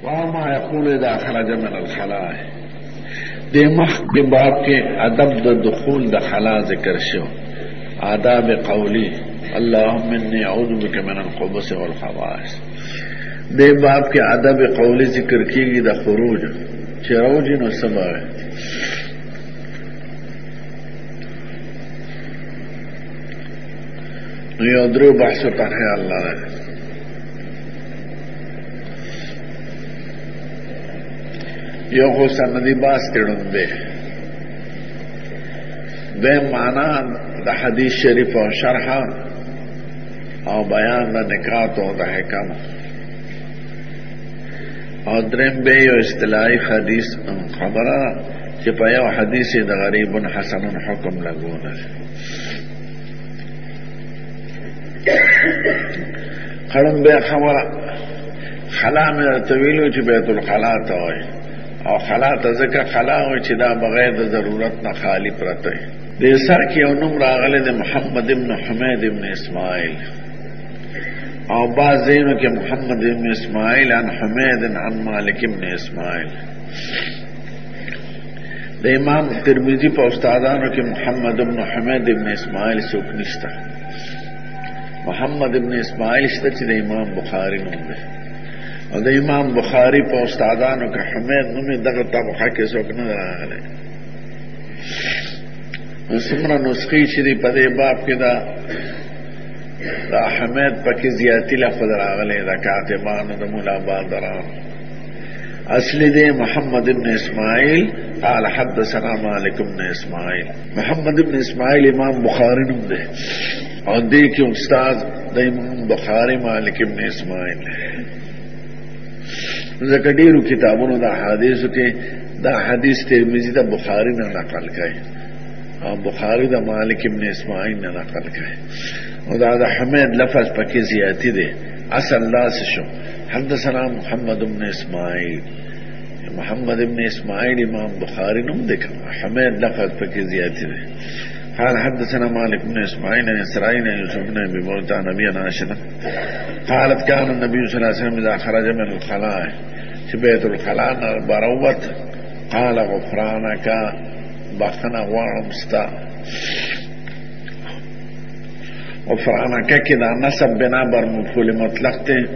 وما يقول اذا خرج من الخلاء دے مخ کے باب کے ادب دخول د خلا ذکر شو آداب قولی اللهم انی اعوذ بک من الخبث والخبائث دے باب کے ادب قولی ذکر کیږي د خروج چروج نو سبا نو یو درو بحث ته الله یو خو سندی باس کړم به معنا د حدیث شریف او شرح او بیان د نکات او د حکم او درم به یو اصطلاحي حدیث خبره چې په یو حدیث د غریب حسن حکم لګونه خړم به خبره خلا مې طویلو چې بیت الخلا ته وای او خلا ته ځکه خلا وای چې دا بغیر د ضرورت نه خالی پرته دی سر کې یو نوم راغلی د محمد ابن حمید ابن اسماعیل او بعضینو کې محمد ابن اسماعیل عن حمید عن مالک ابن اسماعیل د امام ترمذی په استادانو کې محمد ابن حمید ابن اسماعیل څوک نشته محمد ابن اسماعیل شته چې د امام بخاری نوم دی او د امام بخاری په استادانو کې حمید نوم دغه طبقه کې څوک نه راغلی نو څومره نسخې چې دی په دې باب کې دا حمید پکې زیاتی لفظ راغلی دا کاتبانو د مولا بادران اصلی دی محمد ابن اسماعیل قال حدثنا مالک ابن اسماعیل محمد ابن اسماعیل امام بخاری نوم دی او دې کې استاد د امام بخاری مالک ابن اسماعیل ځکه ډیرو کتابونو د احادیثو کې دا حدیث ترمذی د بخاری نه نقل کړي او بخاری د مالک ابن اسماعیل نه نقل کړي او دا د حمید لفظ پکې زیاتی دی اصل لاس شو حدثنا محمد ابن اسماعیل محمد ابن اسماعیل امام بخاری نوم دی حمید لفظ پکې زیاتی دی قال حدثنا مالك بن اسماعيل عن اسرائيل عن يوسف بن ابي موسى عن ابي عائشة قالت كان النبي صلى الله عليه وسلم اذا خرج من الخلاء في بيت الخلاء بروت قال غفرانك بخنا وامستا غفرانك كده نسب بنابر مفعول مطلق ته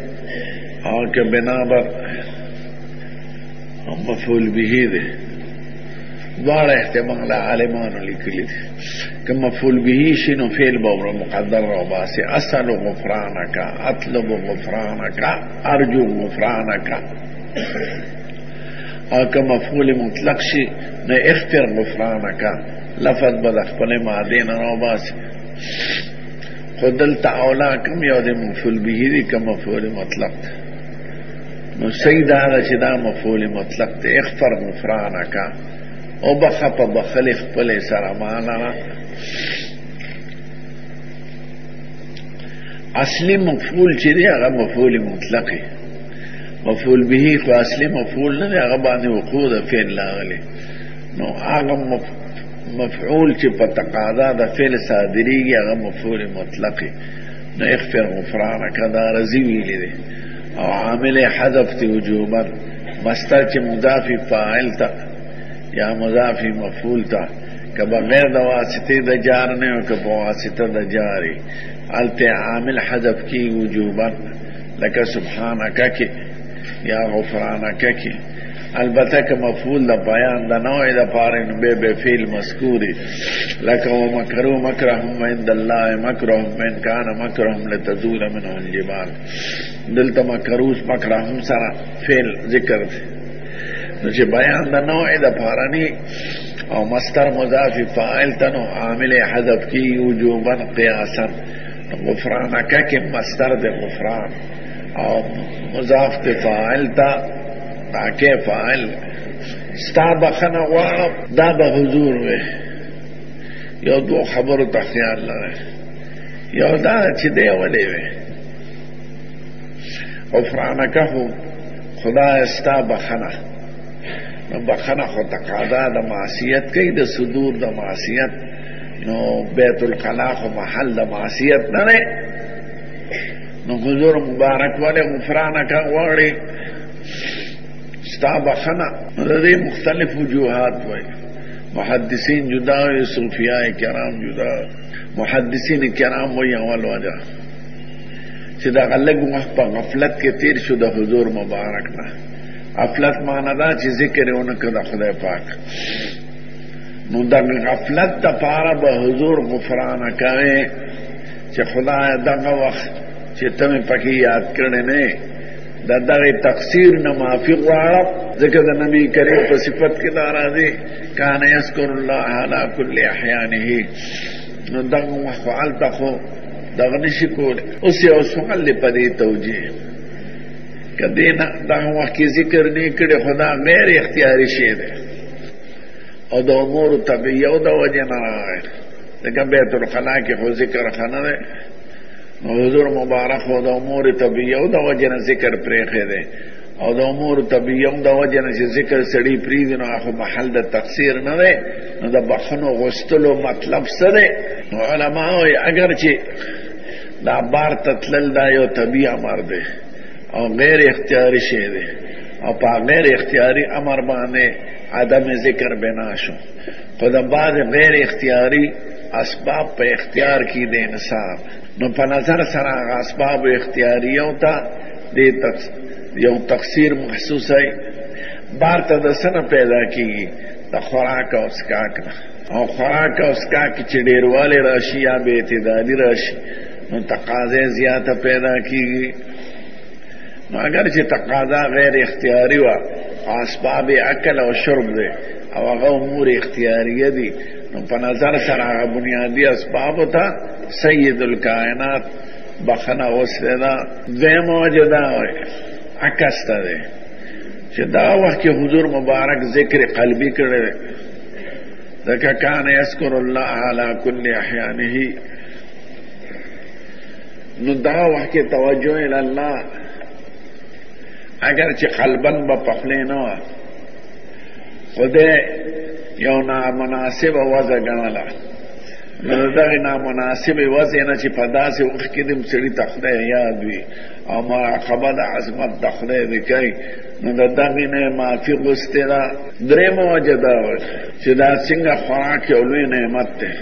او که بنابر مفعول به ده دوار احتمال عالمان لیکلی دي که مفعول به شي نو فعل به مقدر او باسي اسال غفرانك اطلب غفرانك ارجو غفرانك او که مفعول مطلق شي نو اختر غفرانك لفظ به خپل ماده نه او باسي خدل تعالی کوم یو د مفعول به دي که مفعول مطلق نو سید هغه چې دا مفعول مطلق ته اختر غفرانك او بخپ بخلی خپل سره معنا اصلی مفعول چې دی هغه مفعول مطلقي مفعول به خو اصلی مفعول نه هغه باندې وقوع د فعل لاغلی نو هغه مفعول چې په تقاضا د فعل صادریږي هغه مفعول مطلقي نو اغفر غفرانك دا رضی ویلی دی او عامل حذف تی وجوبا مستر چې مضاف فاعل ته یا مضافی مفعول تا که بغیر د واسطه د جار نه او که په واسطه د جاری الته عامل حذف کی وجوبا لکه سبحانك کی یا غفرانك کی البته که مفعول د بیان د نوع د پاره به به فعل مذکوری لکه ومکروا مکرهم عند الله مکرهم من کان مکرهم لتزول منه الجبال دلته مکروس مکرهم سره فعل ذکر نو چې بیان د نوع د پارانی او مستر مضاف فاعل تنو عامل حذف کی وجوبا قیاسا غفرانک کې مستر د غفران او مضاف ته فاعل تا باکه فاعل ستا بخنه غواړم دا به حضور وي یو دو خبرو ته خیال لره یو دا چې دی ولې وي غفرانک خدا استا بخنه بخنه خو تقاضا د معصیت کوي د صدور د معصیت نو بیت الخلا خو محل د معصیت نه نه نو حضور مبارک والے غفرانک غواړي ستا بخنا دې مختلف وجوهات وای محدثین جدا وي صوفیاء کرام جدا محدثین کرام وای اول وجه چې دا غلګ وخت په غفلت کې تیر شو د حضور مبارک نه غفلت معنا دا چې ذکر یې کړه خدای پاک نو دا غفلت د پاره به حضور غفران کوي چې خدای دغه وخت چې تم پکې یاد کړنه نه دا دغه تقصیر نه معافي غواړم ځکه د نبی کریم په صفت کې دا راځي کان یذکر الله علی کل احیانه نو دغه وفعل تخو دغه نشي کوله اوس یو سوال لپاره توجیه کدی نه دغه وخت کې ذکر نه کړي خدا غیر اختیاري شی دی او د امور طبيعي او د وجه نه راغی دغه بیت الخلا کې خو ذکر خانه ده حضور مبارک او د امور طبيعي او د وجه نه ذکر پرېخه ده او د امور طبيعي او د وجه نه ذکر سړي پری دي نو هغه محل د تقصیر نه ده نو د بخنو غستلو مطلب څه ده علماء اگر چې دا بار تتلل دا یو طبيعي امر ده او غیر اختیاری شی ده او په غیر اختیاری امر باندې عدم ذکر بنا شو خود بعد غیر اختیاری اسباب په اختیار کې د انسان نو په نظر سره اسباب اختیاریو ته د یو تقصیر محسوس ہے بار ته د سنه پیدا کیږي د خوراک او اسکاک او خوراک او اسکاک چې ډیرواله راشي یا به اعتدالي راشي نو تقاضا زیاته پیدا کیږي نو اگر چې تقاضا غیر اختیاری وا اسباب اکل او شرب دي او هغه امور اختیاریه دي نو په نظر سره بنیادی اسباب ته سید الکائنات بخنه وسدا زم وجدا عکسته ده چې دا وخت کې حضور مبارک ذکر قلبی کړي ذکر کان یذکر الله علی کل احیانه نو دا وخت کې توجه الی الله اگر چې قلبن به پخلې نه خدای یو نامناسب وضع ګڼله نو دغه نامناسب وضع نه چې په داسې وخت کې د سړي ته خدای یاد وي او مراقبه د عظمت د خدای دی کوي نو د دغې نه معافي غوستې ده درېیمه وجه دا وه چې دا څنګه خوراک یو لوی نعمت دی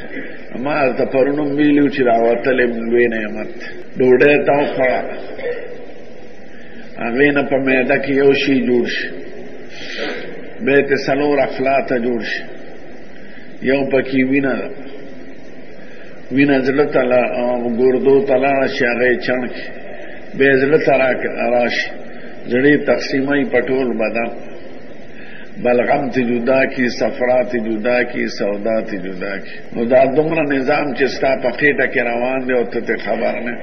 ما هلته پرون هم ویلي وو چې راوتلی لوی نعمت ډوډۍ ته وخوړه هغې نه په معده کې یو شي جوړ شي بیا ته څلور افلاته جوړ شي یو پکې وینه ده وینه زړه ته ګردو ته لاړه شي هغه یې چڼ کړي بیا زړه ته راشي زړې تقسیمه په ټول بدن بلغم ته جدا کی صفرا ته جدا کی سودا ته جدا کی نو دا دومره نظام چې ستا په خېټه کې روان دی او ته خبر نه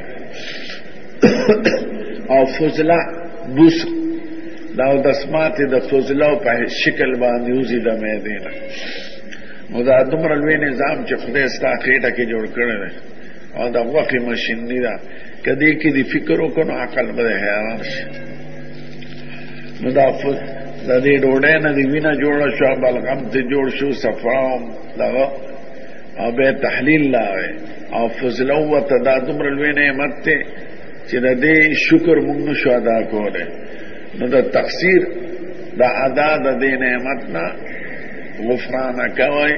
او فضله بوس دا د اسمات د فضله په شکل باندې وزي د مېدې نه نو دا دومره لوی نظام چې خدای ستا خېټه کې جوړ کړی دی او دا غوښې مشیني ده کدی کې د فکر وکړو عقل به حیران شي نو دا د دې ډوډۍ نه د وینه جوړه شو بلغم ته جوړ شو صفرا دغه او به تحلیل لاغې او فضله ورته دا دومره لوی نعمت دی چې د دې شکر موږ نشو ادا کولی نو د تقصیر د ادا د دې نعمت نه غفرانه کوئ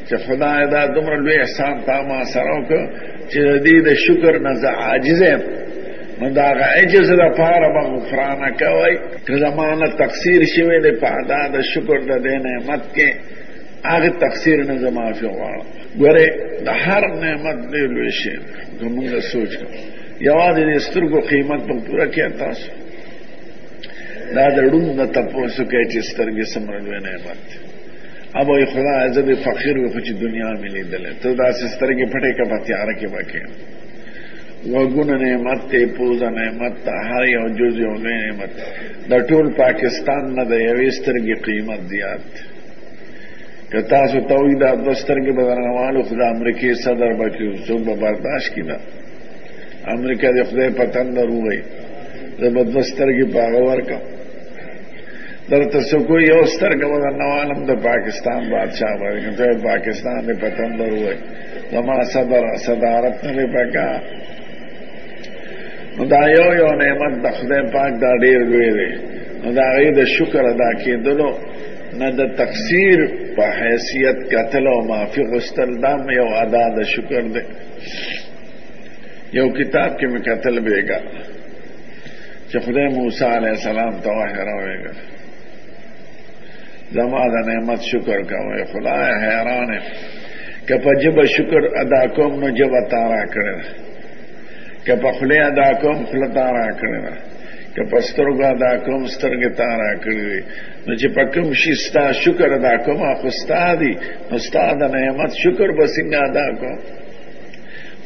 چې خدای دا دومره لوی احسان تا ما سره وکړ چې د دې د شکر نه زه عاجز یم نو د هغه عجز دپاره به غفرانه کوئ که زما نه تقصیر شوی دی په ادا د شکر د دې نعمت کې هغه تقصیر نه زه معافي غواړم ګورې د هر نعمت ډېر لوی شی که موږ سوچ کړو یوازې د سترګو قیمت به پوره کړئ تاسو دا د ړوند نه تپوس وکړئ چې سترګې څومره لوی نعمت دی اب وایي خدایه زه به فقیر وي خو چې دنیا مې لیدلی ته داسې سترګې پټې کړه په تیاره کې به کښېنه غوږونه نعمت دی پوزه نعمت ده هر یو جز یو لوی نعمت د ټول پاکستان نه د یوې سترګې قیمت زیات دی که تاسو ته وایي دا دوه سترګې به درنه والو خو د امریکې صدر به کړي څوک به برداشت کړي نه امریکا د خدای په تندر ووایي زه به دوه سترګې په هغه ورکړم درته څوک وایي یو سترګه به درنه والم د پاکستان بادشاه به که ته پاکستان د په تندر ووایي زما صدارت نه دی پکار نو دا یو نعمت د خدای پاک دا ډېر لوی دی نو دا غي د شکر ادا کېدلو نه د تقصیر په حیثیت کتل او معافي غوښتل دا یو ادا د شکر دی. یو کتاب کې مې کتل بیګا چې خدای موسی علیه السلام ته وحی راوړی زما د نعمت شکر کوئ. خدای حیران که په جبه شکر ادا کوم نو جبه تا را کړې ده، که په خولې ادا کوم خوله تا را کړې ده، که په سترګو ادا کوم سترګې تا را کړې وي. نو چې په کوم شي ستا شکر ادا کوم خو ستا دي، نو ستا د نعمت شکر به څنګه ادا کوم؟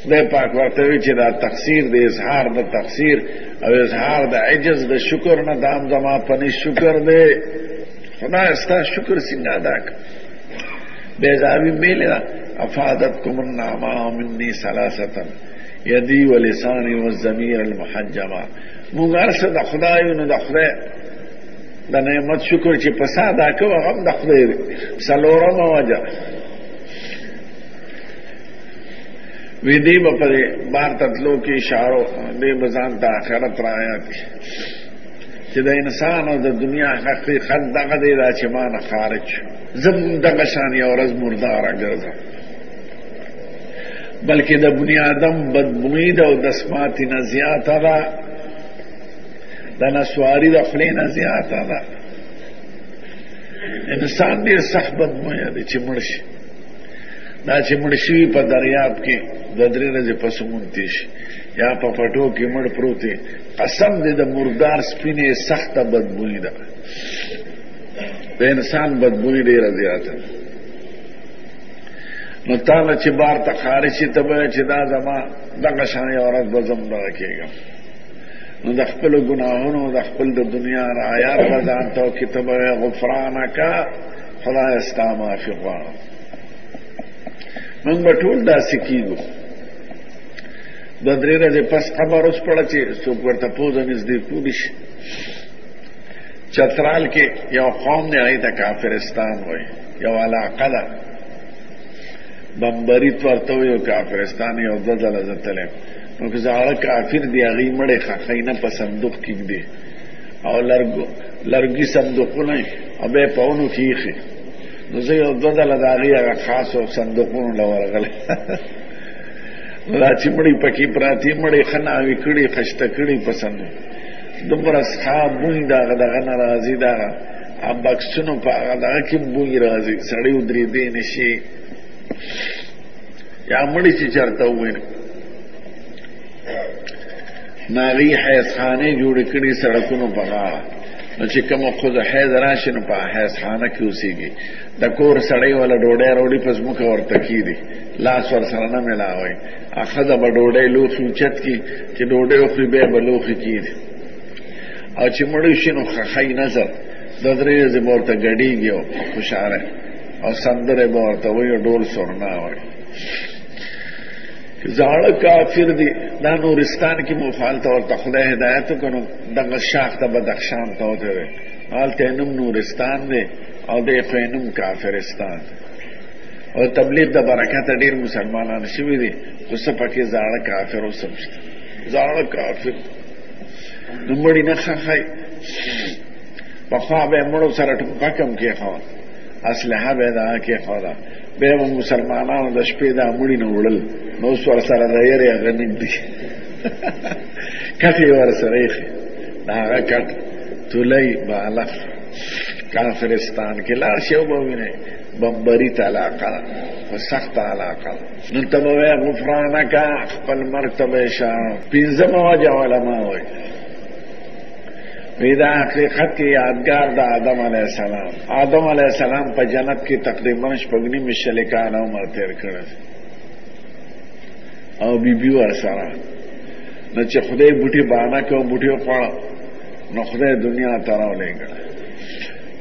خدای پاک ورته وی چې دا تقصیر د اظهار د تقصیر او اظهار د عجز د شکر نه دام زما پنځ شکر دی. خدای ستا شکر څنګه ادا کوم؟ بیزاوی میلے افادتکم النعماء منی ثلاثتا یدی و لسانی و الضمیر المحجما. مونږ ارسه د خدایو نو د خدای د نعمت شکر چې پسا ادا کوو هغه د خدای دی. څلورمه وجه وی دی به په بار تتلو کې اشارو دی بزان ته آخرت رایات چې د انسان او د دنیا حقیقت دغه دی دا چې ما نه خارج شو زم دغه شان یو ورځ مرداره ګرځم، بلکې د بني آدم بدبویي ده او دسماتي نه زیاته ده، د نسواري د خولې نه زیاته ده. انسان ډېر سخت بدبویه دی چې مړ شي. دا چې مړ شي په دریاب کې د درې ورځې پس مونتی شي یا په پټو کې مړ پروت دی، قسم دې د مردار سپینې سخته بدبویي ده. د انسان بدبویي ډېره زیاته. نو تاله چې بار ته خارج شي ته به چې دا زما دغه شان یو ورځ به زم دغه کېږم. نو د خپلو ګناهونو د خپل د دنیا رعایات به ځان ته وکړي ته به غفرانکه خدایه ستا معافي غواړم. موږ به ټول داسې کېږو. د درې ورځې پس خبر اوس پړه چې څوک ورته پوزه نږدې کولی شي. چترال کې یو قوم دی هغې ته کافرستان وایي، یو علاقه ده بمبریت ورته وایي او کافرستان یو دوه ځله زه تلی یم. نو که زاړه کافر دي هغې مړې ښخوي نه په صندوق کېږدي او لرګي صندوقونه او بیا یې په ونو کې ایښي. نو زه یو دوه ځله د هغې هغه خاصو صندوقونو له ورغلی نو دا چې مړې پکې پراتې مړې ښه ناوې کړي خشته کړي په صندوق دومره څښا بوی د هغه دغه نه راځي د هغه بکسونو په هغه دغه کې بوی راځي سړی ودرېدی نه شي. یا مړې چې چېرته ووینو نو هغې حیضخانې جوړې کړي سړکونو په غاړه. نو چې کومه ښځه حیض راشي نو په حیضخانه کې اوسېږي. د کور سړی والا ډوډۍ راوړي په ځمکه ورته کېږدي، لاس ورسره نه میلاوئ. ښځه به ډوډۍ لوښي اوچت کړي چې ډوډۍ وخوري بیا به لوښي کېږدي. او چې مړی شي نو خښی نظر د درې ورځې به ورته ګډېږي او خوشحاله او سندرې به ورته وایي او ډول سورنا وایي. زاړه کافر دي دا نورستان کې مفالته ورته خدای هدایت وکړو دغه شاخ ته بدخشان ته وتوی هلته یې نوم نورستان دی او دی خو یې نوم کافرستان. او تبلیغ د برکته ډېر مسلمانان شوي دي خو څه پکې زاړه کافر اوس هم شته. زاړه کافر نو مړي نه ښخی. پخوا به یې مړو سره ټوپک هم کېښوه، اسلحه به یې دغه کېښوده، بیا به مسلمانانو د شپې دا مړي نه وړل. نو اوس ورسره د یرې هغه نږدې کټ یې ورسره ایښې د هغه کټ تولی بالغ کافرستان کې لاړ شي او به ووینئ بمبریت علاقه ده خو سخته علاقه ده. نو ته به وایې غفرانکه خپل مرګ ته به اشاره. پنځمه وجه علما وایي وی دا حقیقت کې یادګار د آدم علیه السلام. آدم علیه السلام په جنت کې تقریبا شپږ نیم شلې کاله عمر تېر کړی او بیبي ورسره. نو چې خدای بوټي بانه کړ او بوټي وخوړه نو خدای دنیا ته راولېږه.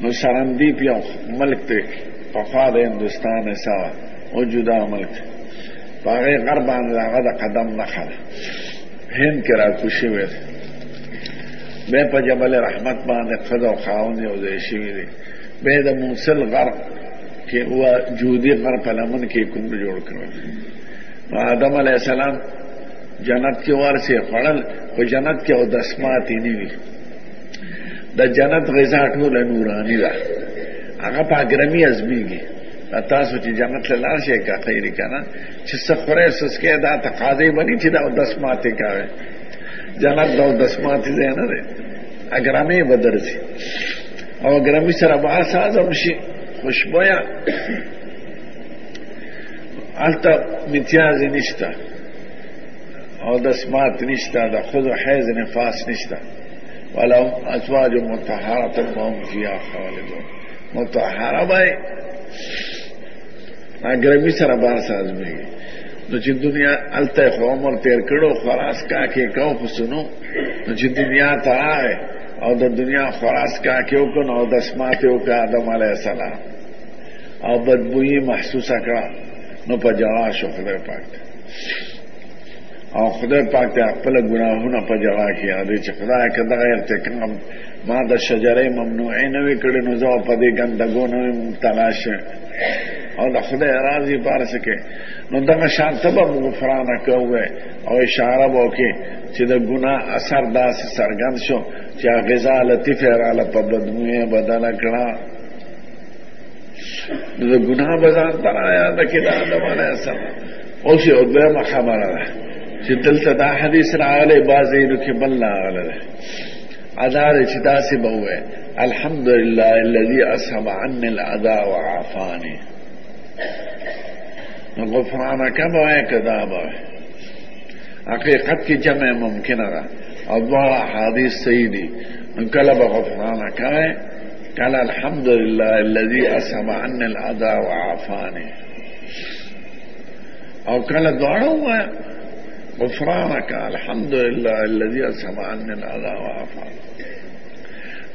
نو سرندیپ یو ملک دی پخوا د هندوستان حصه او جدا ملک دی په هغې غر باندې د هغه د قدم نښه ده هند کې راکوز شوی دی. بیا په جبل رحمت باندې ښځه او خاوند یو ځای شوي دي. بیا د موصل غر کې جودي غر په لمن کې کونډه جوړ کړی. نو آدم علیه السلام جنت کې ورسې خوړل خو جنت کې او دسماتې نه وي. د جنت غذا ټول نورانی ده، هغه په ګرمي ازمیږي. تاسو چې جنت له لاړ شئ کا خیری کنه چې څه خورئ سسکې دا تقاضې بني چې دا اودس ماتې کوي. جنت دا اودس ماتې ځای نه دی، ګرمي به درځي او ګرمي سره به ساز هم شي خوشبویه. هلته امتیازې نشته، اودس مات نشته، د ښځو حیض نفاس نشته. ولهم ازواج مطهرة وهم فيها خالدون. مطهره به ګرمي سره بار سازمیږي. نو چې دنیا هلته خو عمر تیر کړو خلاص کاکې کو پسنو، نو چې دنیا ته راغی او د دنیا خلاص کاکې وکړو نو اودس ماتې وکړه آدم علیه السلام او بدبویي محسوسه کړه، نو په جړا شو خدای پاک او خدای پاک ته خپل ګناهونه په جړا کې یادوي چې خدای که دغه ارتکاب ما د شجرې ممنوعې نه وي کړې نو زه په دې ګندګو نه وم مبتلا شوی او د خدای راضي پارس کې، نو دغه شان ته به غفرانه کوئ او اشاره به وکړي چې د ګناه اثر داسې څرګند شو چې غذا لطیفه راله په بدبویې بدله کړه. نو د ګناه به ځان ته رایاده کړي د آدم علیه السلام. اوس یو دویمه خبره ده چې دلته دا حدیث راغلی بعض ځایونو کې بل راغلی دی، ادا دی چې داسې به ووایي الحمدلله الذي اذهب عني الاذى وعافاني. نو غفرانک به وایي که دا به وایي. حقیقت کې جمع ممکنه ده او دواړه احادیث صحیح دي. نو کله به غفرانک وایي، کله الحمدلله الذي اذهب عني الاذى وعافاني، او کله دواړه ووایي غفرانك الحمد لله الذي اذهب عني الاذى وعافاني.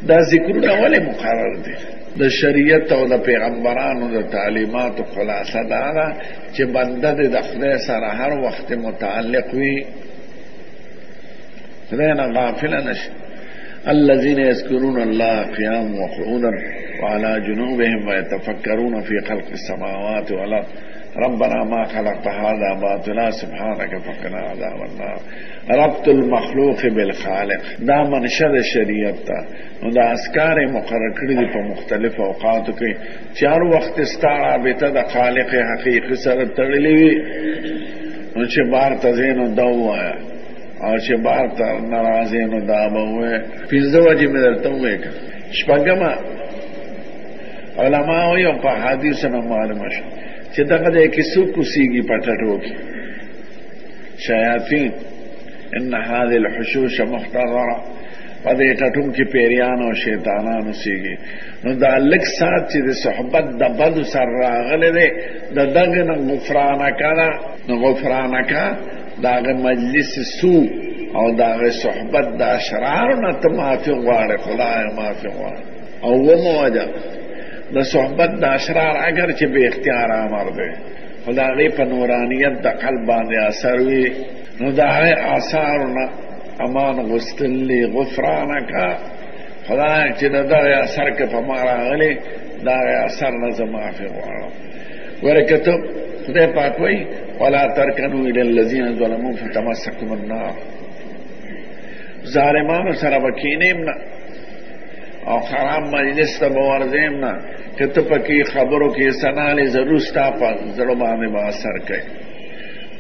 دا ذکرونه ولې مقرر دي؟ د شریعت او د پیغمبرانو د تعلیماتو خلاصه دا ده چې بنده د خدای سره هر وخت متعلق وي، خدای نه غافل نشي. الذين يذكرون الله قياما وقعودا وعلى جنوبهم ويتفكرون في خلق السماوات والارض ربنا ما خلقت هذا باطلا سبحانك فقنا عذاب النار. ربط المخلوق بالخالق دا منشد شریعت تا. نو دا اسکار مقرر کړی دي په مختلف اوقاتو کې چې هر وخت ستاره رابطه د خالق حقیقي سره تړلې وي. نو چې بار ته زینو دا وایا او چې بار ته ناراضه نو دا به وای. پنځه وجې مې درته ووایي. شپږمه علماء یو په حدیث نه معلومه شو چې دغه د کیسو کوسیږي پټټو کې شیاطین ان هذه الحشوش محتضره، په دې ټټوم کې پیریان او شیطانانو سیږي. نو دا لک سات چې د صحبت د بدو سره راغلی دی د دغه نه غفرانک ده. نو غفرانک دغه مجلس سو او دغه صحبت د اشرار نه ته معافي غواړي، خدای معافي غواړي. او وموجه د صحبت د اشرار اگر چې به اختیار امر دی، خدای په نورانیت د قلب باندې اثر وي، نو دا آثارنا امان غستلی غفرانک. خدای چې دغه اثر کې په ما راغلی دا اثر نه زه معافي غواړم. ورکته خدای پاک وایي ولا ترکنوا الى الذين ظلموا فتمسكم النار. ظالمانو سره به کینیم نه او خراب مجلس ته به ورځیم نه، که ته پکې خبرو کې سنالې ضرور ستا په زړه باندې به اثر کوي.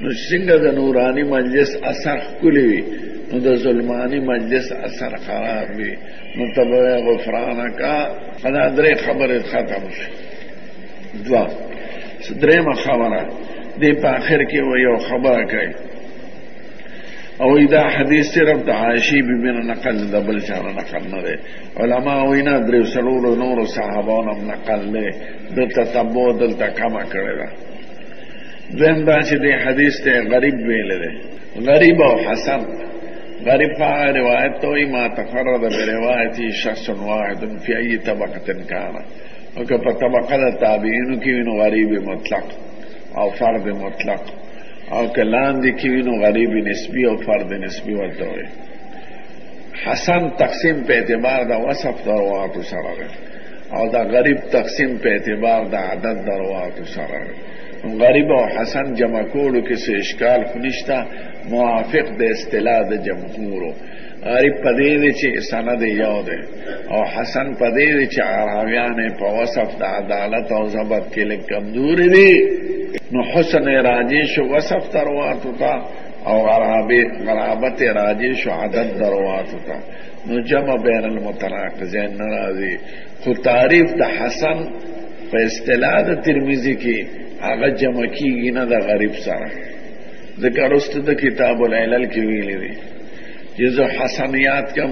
نو څنګه د نورانی مجلس اثر ښکلی وي نو د ظلمانی مجلس اثر خراب وي. نو ته به غفرانک دا درې خبرې ختم شي. دوه درېمه خبره دې په آخر کې یو خبره کوي او دا حدیث صرف د عائشې بیبي نه نقل د بل چا نه نقل نه دی. علما وایي نه درې څلورو نورو صحابانو هم نقل دی، دلته تتبع دلته کمه کړې ده. دویم دا چې دې حدیث ته غریب ویلی دی. غریب او حسن، غریب هغه روایت ته وایي ما تفرد بروایتي شخص واحد فی ای طبقة کان، او که په طبقه د تابعینو کې وي نو غریب مطلق او فرد مطلق، او که لاندې کې وي نو غریب نسبی او فرد نسبی ورته وایي. حسن تقسیم په اعتبار د وصف د رواتو سره دی او دا غریب تقسیم په اعتبار د عدد د رواتو سره دی. غریب او حسن جمع کولو کې څه اشکال خو نشته، موافق د اصطلاح د جمهورو. غریب پدې دي چې سند یو دی او حسن پدې دي چې راویان په وصف د عدالت او ضبط کې لږ کمزوري دي. نو حسن راجی شو وصف دروات ہوتا او غرابت راجی شو عدد دروات ہوتا. نو جمع بین المتناقضین ناراضی. خو تعریف د حسن په اصطلاح د ترمذی کې هغه جمع کیږي نه د غریب سره. ذکر است د کتاب العلل کې ویلي دي جزو حسنیات کم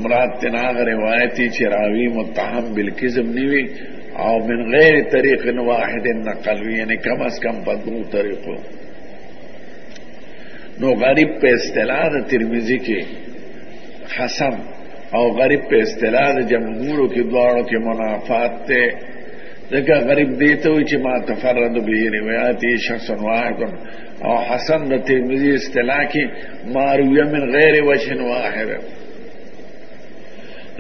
مراد تناغ روایتی چې راوی متهم بالکذب نیوی او من غیر طریق واحد نقل وی، یعنی کم از کم په دو طریقو. نو غریب په اصطلاح د ترمذی کې حسن او غریب په اصطلاح د جمهورو کې دواړو کې منافات ته. ځکه غریب دیته وي چې ما تفرد به روایتي شخص واحد، او حسن د ترمذی اصطلاح کې ما روی من غیر وجه واحد.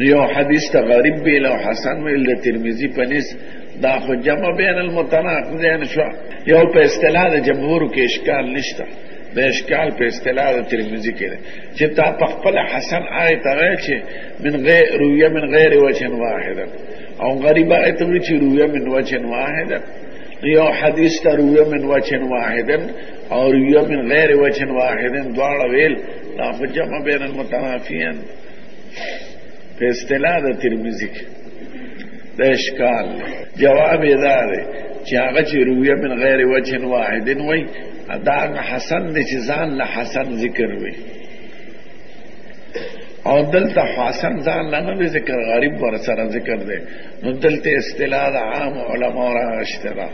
یو حدیث ته غریب بیل او حسن ویل د ترمذی په نس دا خو جمع بین المتناقضین شو. یو په اصطلاح د جمهور کې اشکال نشته، د اشکال په اصطلاح د ترمذی کې چې تا په خپل حسن آیت راغی چې من غیر روی من غیر وجه واحد، او غریب آیت وی چې روی من وجه واحد. یو حدیث ته روی من وجه واحد او روی من غیر وجه واحد دواړه ویل دا خو جمع بین المتنافیین په اصطلاح د ترمذی کې د اشکال. جواب یې دا دی چې هغه چې روی من غیر وجه واحد وی دا حسن دی چې ځان له حسن ذکر وی، او دلته حسن ځان له نه ذکر غریب ور سره ذکر دی. نو دلته اصطلاح د عام علما راغشته ده.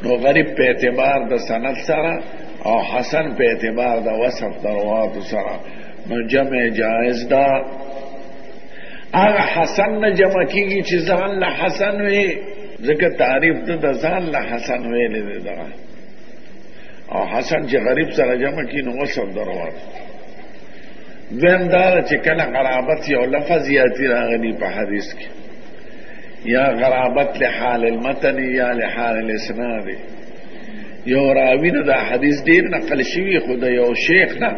نو غریب په اعتبار د سند سره او حسن په اعتبار د وصف دروات سره نو جمع جائز ده. هغه حسن نه جمع کیږي چې ځان له حسن وی، ځکه تعریف د ځان له حسن ویل دی ده، او حسن چې غریب سره جمع کی نو وصف دروات. دویم دا چې کله غرابت یو لفظ یاتی راغلی په حدیث کې، یا غرابت لحال المتن یا لحال الاسناد. یو راوی نه دا حدیث ډیر نقل شوی، خو د یو شیخ نه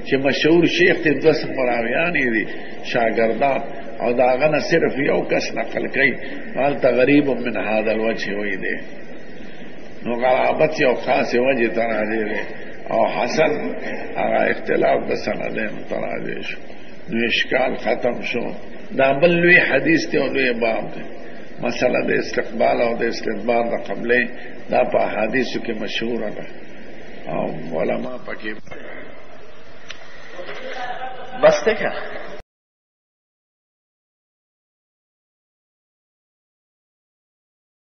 چې مشهور شیخ ته دوه راویان دي شاګردان، او دا غنه صرف یو کس نقل کوي، حال تغریب من هذا الوجه وی دی. نو غرابت یو خاص وجه ته راځي، او حسن هغه اختلاف د سندین ته راځي شو. نو اشکال ختم شو. دا بل لوی حدیث ته او لوی باب دی. مسله د استقبال او د استدبار د قبله دا په حدیثو کې مشهور ده، او علما پکې بس ته